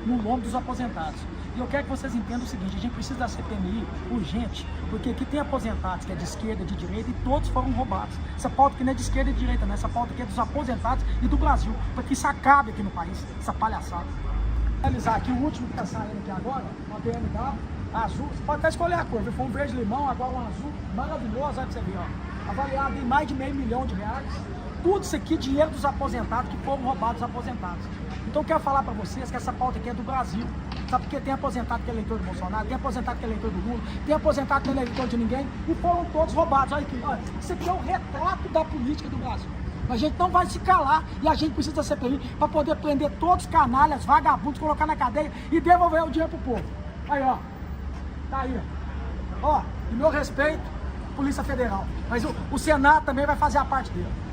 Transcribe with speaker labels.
Speaker 1: no nome dos aposentados. E eu quero que vocês entendam o seguinte, a gente precisa da CPMI urgente, porque aqui tem aposentados que é de esquerda, de direita, e todos foram roubados. Essa pauta aqui não é de esquerda e de direita, né? Essa pauta aqui é dos aposentados e do Brasil, para que isso acabe aqui no país, essa palhaçada. Vou realizar aqui o último que está saindo aqui agora, uma BMW azul, você pode até escolher a cor, foi um verde limão, agora um azul, maravilhoso, olha pra você ver, ó, avaliado em mais de R$500 milhões. Tudo isso aqui, dinheiro dos aposentados que foram roubados dos aposentados. Então eu quero falar para vocês que essa pauta aqui é do Brasil. Sabe porque tem aposentado que é eleitor do Bolsonaro, tem aposentado que é eleitor do Lula, tem aposentado que não é eleitor de ninguém, e foram todos roubados. Olha aqui, olha, isso aqui é o retrato da política do Brasil. A gente não vai se calar e a gente precisa da CPI para poder prender todos os canalhas, vagabundos, colocar na cadeia e devolver o dinheiro pro povo. Aí, ó, tá aí, ó, e meu respeito, Polícia Federal, mas o Senado também vai fazer a parte dele.